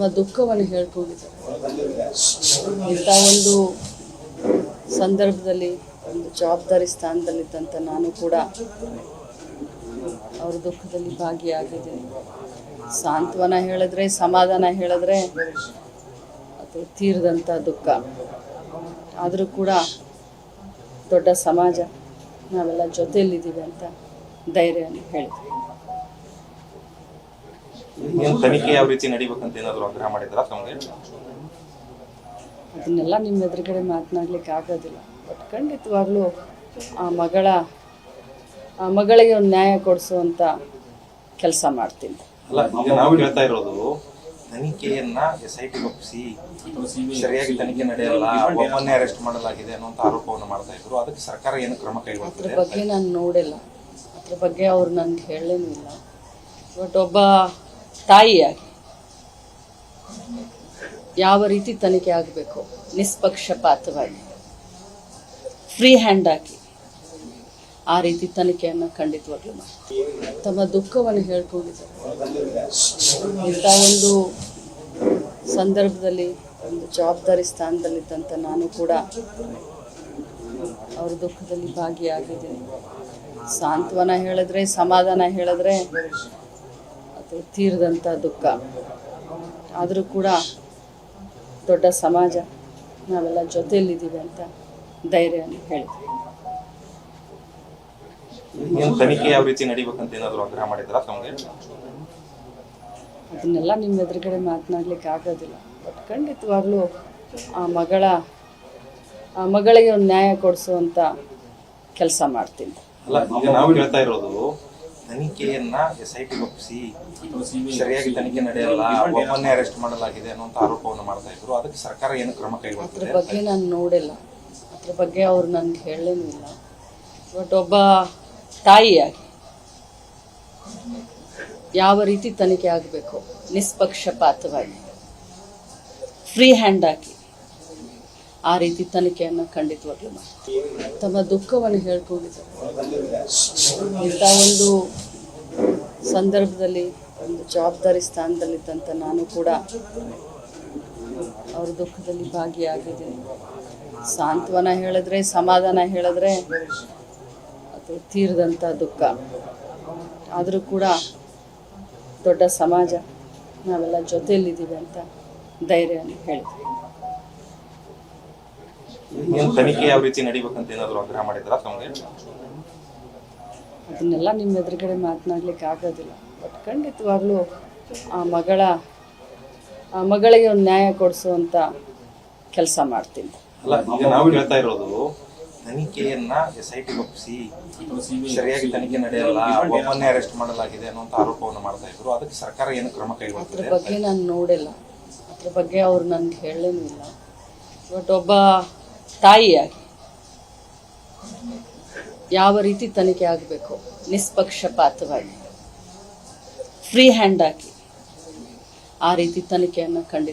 ತಮ್ಮ ದುಃಖವನ್ನು ಹೇಳ್ಕೊಂಡಿದ್ದಾರೆ. ಇಂಥ ಒಂದು ಸಂದರ್ಭದಲ್ಲಿ ಒಂದು ಜವಾಬ್ದಾರಿ ಸ್ಥಾನದಲ್ಲಿದ್ದಂಥ ನಾನು ಕೂಡ ಅವ್ರ ದುಃಖದಲ್ಲಿ ಭಾಗಿಯಾಗಿದ್ದೀನಿ. ಸಾಂತ್ವನ ಹೇಳಿದ್ರೆ, ಸಮಾಧಾನ ಹೇಳಿದ್ರೆ ಅದು ತೀರದಂಥ ದುಃಖ. ಆದರೂ ಕೂಡ ದೊಡ್ಡ ಸಮಾಜ, ನಾವೆಲ್ಲ ಜೊತೆಯಲ್ಲಿದ್ದೀವಿ ಅಂತ ಧೈರ್ಯವನ್ನು ಹೇಳಿದ್ವಿ. ತನಿಖೆ ಯಾವ ರೀತಿ ನಡಿಬೇಕಂತ ಏನಾದರೂ ಆಗ್ರಹ ಮಾಡಿದ್ರಾ ತಮಗೆ? ಅದನ್ನೆಲ್ಲ ನಿಮ್ಮ ಎದುರುಗಡೆ ಮಾತನಾಡ್ಲಿಕ್ಕೆ ಆಗೋದಿಲ್ಲ. ಬಟ್ ಖಂಡಿತವಾಗ್ಲೂ ಆ ಮಗಳಿಗೆ ಒಂದು ನ್ಯಾಯ ಕೊಡಿಸುವಂಥ ಕೆಲಸ ಮಾಡ್ತೀನಿ. ಅಲ್ಲ, ಈಗ ನಾವು ಹೇಳ್ತಾ ಇರೋದು ತನಿಖೆಯನ್ನ SIT ಒಪ್ಪಿಸಿ ಸರಿಯಾಗಿ ತನಿಖೆ ನಡೆಯಲ್ಲ, ಒಬ್ಬನ್ನೇ ಅರೆಸ್ಟ್ ಮಾಡಲಾಗಿದೆ ಅನ್ನುವಂಥ ಆರೋಪವನ್ನು ಮಾಡ್ತಾ ಇದ್ರು. ಅದಕ್ಕೆ ಸರ್ಕಾರ ಏನು ಕ್ರಮ ಕೈಗೊಳ್ಳುತ್ತದೆ? ಅದ್ರ ಬಗ್ಗೆ ನಾನು ನೋಡಿಲ್ಲ, ಅದ್ರ ಬಗ್ಗೆ ಅವ್ರು ನನಗೆ ಹೇಳೇನೂ ಇಲ್ಲ. ಬಟ್ ಒಬ್ಬ ತಾಯಿಯಾಗಿ ಯಾವ ರೀತಿ ತನಿಖೆ ಆಗಬೇಕು, ನಿಷ್ಪಕ್ಷಪಾತವಾಗಿ, ಫ್ರೀ ಹ್ಯಾಂಡ್ ಆಗಿ ಆ ರೀತಿ ತನಿಖೆಯನ್ನು ಖಂಡಿತವಾಗ್ಲೂ ಮಾಡ್ತೀನಿ. ತಮ್ಮ ದುಃಖವನ್ನು ಹೇಳ್ಕೊಂಡಿದ್ದಾರೆ. ಇಂಥ ಒಂದು ಸಂದರ್ಭದಲ್ಲಿ ಒಂದು ಜವಾಬ್ದಾರಿ ಸ್ಥಾನದಲ್ಲಿದ್ದಂಥ ನಾನು ಕೂಡ ಅವ್ರ ದುಃಖದಲ್ಲಿ ಭಾಗಿಯಾಗಿದ್ದೀನಿ. ಸಾಂತ್ವನ ಹೇಳಿದ್ರೆ, ಸಮಾಧಾನ ಹೇಳಿದ್ರೆ ಅದು ತೀರದಂಥ ದುಃಖ. ಆದರೂ ಕೂಡ ದೊಡ್ಡ ಸಮಾಜ, ನಾವೆಲ್ಲ ಜೊತೆಯಲ್ಲಿದ್ದೀವಿ ಅಂತ ಧೈರ್ಯವನ್ನು ಹೇಳಿದ್ವಿ. ತನಿಖೆ ಯಾವ ರೀತಿ ನಡಿಬೇಕಂತ ಏನಾದರೂ ಆಗ್ರಹ ಮಾಡಿದ್ರಾ ತಮಗೆ? ಅದನ್ನೆಲ್ಲ ನಿಮ್ಮ ಎದುರುಗಡೆ ಮಾತನಾಡ್ಲಿಕ್ಕೆ ಆಗೋದಿಲ್ಲ. ಬಟ್ ಖಂಡಿತವಾಗ್ಲೂ ಆ ಮಗಳಿಗೆ ಒಂದು ನ್ಯಾಯ ಕೊಡಿಸುವಂಥ ಕೆಲಸ ಮಾಡ್ತೀನಿ. ಅಲ್ಲ, ಈಗ ನಾವು ಹೇಳ್ತಾ ಇರೋದು ತನಿಖೆಯನ್ನ SIT ಒಪ್ಪಿಸಿ ಸರಿಯಾಗಿ ತನಿಖೆ ನಡೆಯಲ್ಲ, ಒಬ್ಬನ್ನೇ ಅರೆಸ್ಟ್ ಮಾಡಲಾಗಿದೆ ಅನ್ನುವಂಥ ಆರೋಪವನ್ನು ಮಾಡ್ತಾ ಇದ್ರು. ಅದಕ್ಕೆ ಸರ್ಕಾರ ಏನು ಕ್ರಮ ಕೈಗೊಳ್ಳುತ್ತದೆ? ಅದ್ರ ಬಗ್ಗೆ ನಾನು ನೋಡಿಲ್ಲ, ಅದ್ರ ಬಗ್ಗೆ ಅವ್ರು ನನಗೆ ಹೇಳೇನೂ ಇಲ್ಲ. ಬಟ್ ಒಬ್ಬ ತಾಯಿಯಾಗಿ ಯಾವ ರೀತಿ ತನಿಖೆ ಆಗಬೇಕು, ನಿಷ್ಪಕ್ಷಪಾತವಾಗಿ, ಫ್ರೀ ಹ್ಯಾಂಡ್ ಆಗಿ ಆ ರೀತಿ ತನಿಖೆಯನ್ನು ಖಂಡಿತವಾಗ್ಲೂ ಮಾಡ್ತೀನಿ. ತಮ್ಮ ದುಃಖವನ್ನು ಹೇಳ್ಕೊಂಡಿದ್ದಾರೆ. ಇಂಥ ಒಂದು ಸಂದರ್ಭದಲ್ಲಿ ಒಂದು ಜವಾಬ್ದಾರಿ ಸ್ಥಾನದಲ್ಲಿದ್ದಂಥ ನಾನು ಕೂಡ ಅವ್ರ ದುಃಖದಲ್ಲಿ ಭಾಗಿಯಾಗಿದ್ದೀನಿ. ಸಾಂತ್ವನ ಹೇಳಿದ್ರೆ, ಸಮಾಧಾನ ಹೇಳಿದ್ರೆ ಅದು ತೀರದಂಥ ದುಃಖ. ಆದರೂ ಕೂಡ ದೊಡ್ಡ ಸಮಾಜ, ನಾವೆಲ್ಲ ಜೊತೆಯಲ್ಲಿದ್ದೀವಿ ಅಂತ ಧೈರ್ಯವನ್ನು ಹೇಳಿದ್ವಿ. ತನಿಖೆ ಯಾವ ರೀತಿ ನಡಿಬೇಕಂತ ಏನಾದರೂ ಆಗ್ರಹ ಮಾಡಿದ್ರಾ ತಮಗೆ? ಅದನ್ನೆಲ್ಲ ನಿಮ್ಮ ಎದುರುಗಡೆ ಮಾತನಾಡ್ಲಿಕ್ಕೆ ಆಗೋದಿಲ್ಲ. ಬಟ್ ಖಂಡಿತವಾಗ್ಲೂ ಆ ಮಗಳಿಗೆ ಒಂದು ನ್ಯಾಯ ಕೊಡಿಸುವಂಥ ಕೆಲಸ ಮಾಡ್ತೀನಿ. ಅಲ್ಲ, ಈಗ ನಾವು ಹೇಳ್ತಾ ಇರೋದು ತನಿಖೆಯನ್ನ SIT ಒಪ್ಪಿಸಿ ಸರಿಯಾಗಿ ತನಿಖೆ ನಡೆಯಲ್ಲ, ಒಬ್ಬನ್ನೇ ಅರೆಸ್ಟ್ ಮಾಡಲಾಗಿದೆ ಅನ್ನುವಂಥ ಆರೋಪವನ್ನು ಮಾಡ್ತಾ ಇದ್ರು. ಅದಕ್ಕೆ ಸರ್ಕಾರ ಏನು ಕ್ರಮ ಕೈಗೊಳ್ಳುತ್ತದೆ? ಅದ್ರ ಬಗ್ಗೆ ನಾನು ನೋಡಿಲ್ಲ, ಅದ್ರ ಬಗ್ಗೆ ಅವ್ರು ನನಗೆ ಹೇಳೇನೂ ಇಲ್ಲ. ಬಟ್ ಒಬ್ಬ ತಾಯಿಯಾಗಿ ಯಾವ ರೀತಿ ತನಿಖೆ ಆಗಬೇಕು, ನಿಷ್ಪಕ್ಷಪಾತವಾಗಿ, ಫ್ರೀ ಹ್ಯಾಂಡ್ ಆಗಿ ಆ ರೀತಿ ತನಿಖೆಯನ್ನು ಖಂಡಿತ